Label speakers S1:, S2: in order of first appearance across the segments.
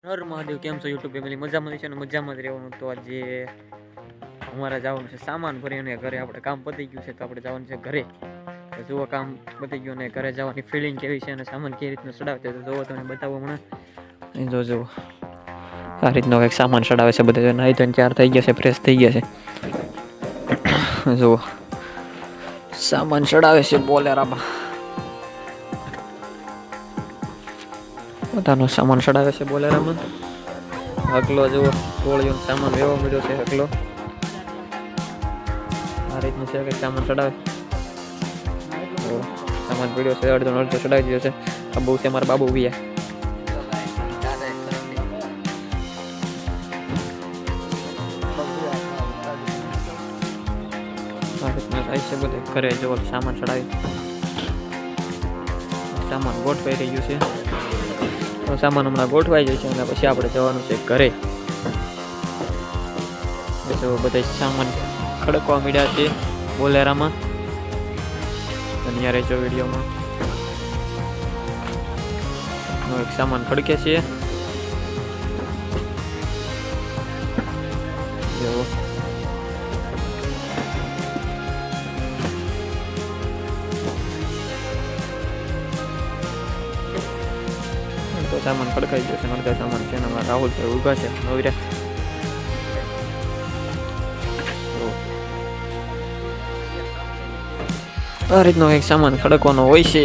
S1: હર મહાદેવ, કેમ છો YouTube family? મજામાં છે ને મજામાં જ રહેવાનું. તો આજે અમારે જવાનું છે સામાન ભરીને ઘરે. આપણે કામ પતી ગયું છે તો આપણે જવાનું છે ઘરે. તો જુઓ, કામ પતી ગયું ને ઘરે જવાની ફિલિંગ કેવી છે અને સામાન કેવી રીતનું ચડાવશે તો જુઓ, તમને બતાવો હમણાં. જો જુઓ, આ રીતનો કંઈક સામાન ચડાવે છે. બધા નાઈ ધોઈને તૈયાર થઈ ગયા છે, ફ્રેશ થઈ ગયા છે. જુઓ, સામાન ચડાવે છે બોલેરામાં. બધાનો સામાન ચડાવે છે બોલેરામાં. હકલો જુઓ, ટોળીઓ સામાન વેવા મળ્યો છે. હકલો આ રીતનું છે કે સામાન ચડાવે. સામાન પીડ્યો છે, અડધો અડધો ચડાવી દીધો છે. આ બહુ છે મારા બાબુ વિયા. આ રીતના થાય છે બધે ઘરે. જુઓ, સામાન ચડાવી, સામાન ગોઠવાઈ રહ્યું છે. તો સામાન હમણાં ગોઠવાઈ જશે અને પછી આપણે જવાનું છે ઘરે. જો બધા સામાન ખડકવા મળ્યા છે બોલેરામાં. અને જો વિડીયોમાં એક સામાન ખડકે છે. જો તો સામાન ખડકાઈ ગયો છે. અડધા સામાન છે એમાં રાહુલ ભાઈ ઊભા છે નવીરે. આ રીતનો એક સામાન ખડકવાનો હોય છે.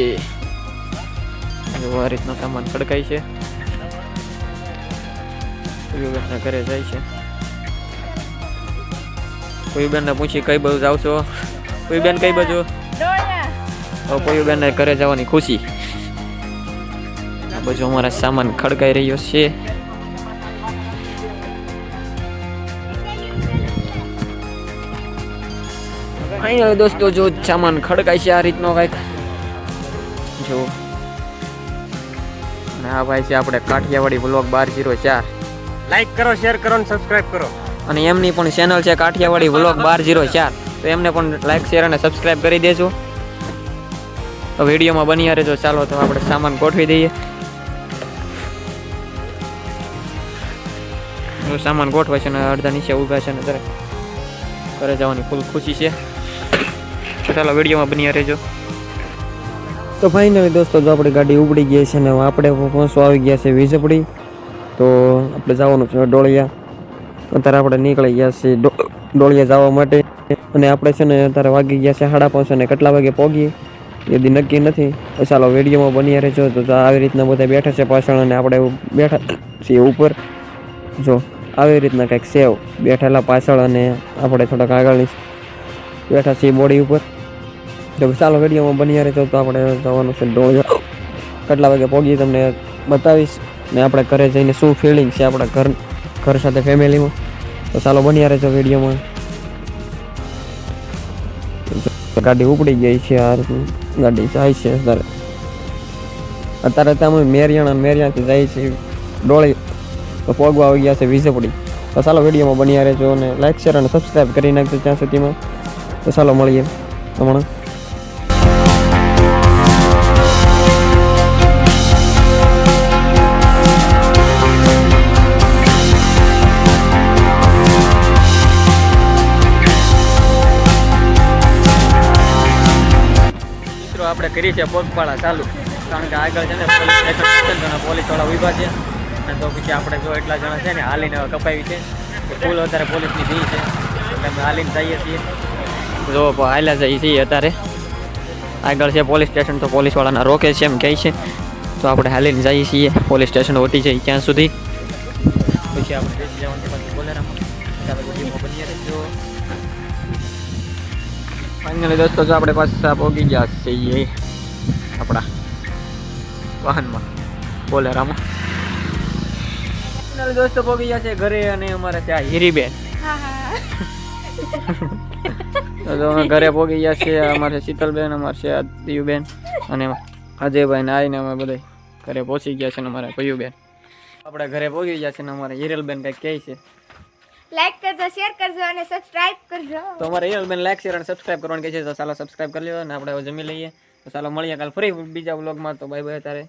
S1: આ રીતનો સામાન ખડકાય છે. કોઈબેનના ઘરે જાય છે. કોઈબેનને પૂછી કઈ બાજુ જાવ છો? કોઈબેન કઈ બાજુ? કોઈબેનને ઘરે જવાની ખુશી. બાજુ અમારા સામાન ખડકાઈ રહ્યો છે. અહીંયા દોસ્તો જો સામાન ખડકાય છે આ રીતનો કઈક. જો અને આ ભાઈ છે આપણે કાઠિયાવાડી વ્લોગ 1204.
S2: લાઈક કરો, શેર કરો અને સબસ્ક્રાઇબ કરો.
S1: અને એમની પણ ચેનલ છે કાઠિયાવાડી વ્લોગ 1204. તો એમને પણ લાઈક, શેર અને સબસ્ક્રાઇબ કરી દેજો. તો વિડીયોમાં બન્યા રહેજો. ચાલો તો આપણે સામાન ગોઠવી દઈએ. સામાન ગોઠવાય છે ને અડધા નીચે ઊભા છે ને ઘરે જવાની ફૂલ ખુશી છે. ચાલો વિડીયોમાં બન્યા રહેજો. તો ફાઇનલી દોસ્તો જો આપણી ગાડી ઉપડી ગઈ છે ને આપણે પહોંચવા આવી ગયા છે વીજપડી. તો આપણે જવાનું છે ડોળિયા. અત્યારે આપણે નીકળી ગયા છીએ ડોળિયા જવા માટે. અને આપણે છે ને અત્યારે વાગી ગયા છે 5:30 અને કેટલા વાગે પહોંચીએ એ દી નક્કી નથી. ચાલો વિડીયોમાં બન્યા રહેજો. તો આવી રીતના બધા બેઠા છે પાછળ અને આપણે બેઠા છીએ ઉપર. જો આવી રીતના કંઈક સેવ બેઠેલા પાછળ અને આપણે થોડાક આગળની બેઠા છીએ બોડી ઉપર. તો ચાલો વિડીયોમાં બન્યા રહેજો. તો આપણે જવાનું છે ડોળિયા. કેટલા વાગે પહોંચીએ તમને બતાવીશ ને આપણે ઘરે જઈને શું ફિલિંગ છે આપણા ઘર સાથે ફેમિલીમાં. તો ચાલો બન્યા રહેજો વિડીયોમાં. ગાડી ઉપડી ગઈ છે. આ ગાડી જાય છે અત્યારે તમે મેરિયાણાથી જાય છે ડોળી. તો પગવા આવી ગયા છે વીજપડી. તો ચાલો વિડીયોમાં બન્યા રહેજો અને લાઈક, શેર અને સબસ્ક્રાઈબ કરી નાખજો ત્યાં સુધીમાં. તો ચાલો મળીએ હમણાં. આપણે કરી છે પગપાળા ચાલુ, કારણ કે આગળ છે ને પોલીસવાળા ઉભા છે. અને તો પછી આપણે જો એટલા જણા છે ને હાલીને કપાવી છે. ફૂલ અત્યારે પોલીસની ભીડ છે એટલે અમે હાલીને જઈએ છીએ. જો હાલ્યા જઈએ છીએ અત્યારે. આગળ છે પોલીસ સ્ટેશન તો પોલીસવાળાના રોકે છે એમ કહે છે. તો આપણે હાલીને જઈએ છીએ પોલીસ સ્ટેશન વટી જઈએ ત્યાં સુધી. પછી આપણે બેસી જવાનું છે પાછું બોલેરામાં. બની રહેજો. ફાઇનલી દોસ્તો જો આપણે પાછા પહોંચી ગયા છીએ આપણા વાહનમાં બોલેરામાં. ફાઇનલી દોસ્તો પહોંચી ગયા છે ઘરે. અને અમારે ત્યાં હીરીબેન તો અમે ઘરે પહોંચી ગયા છે. અમારે શીતલબેન, અમારે છે દિયુબેન અને અજયભાઈ ને આવીને અમે બધા ઘરે પહોંચી ગયા છે. ને અમારા પયુબેન આપણે ઘરે પહોંચી ગયા છે. ને અમારે હિરલબેન કંઈક કહે છે.
S3: લાઈક કરજો, શેર કરજો અને સબસ્ક્રાઇબ કરજો.
S1: તો અમારે હિરલબેન લાઈક, શેર અને સબસ્ક્રાઇબ કરવાનું કહે છે. તો ચાલો સબસ્ક્રાઇબ કરી લો અને આપણે જમી લઈએ. તો ચાલો મળીએ કાલ ફરી બીજા વ્લોગમાં. તો બાય બાય. તારે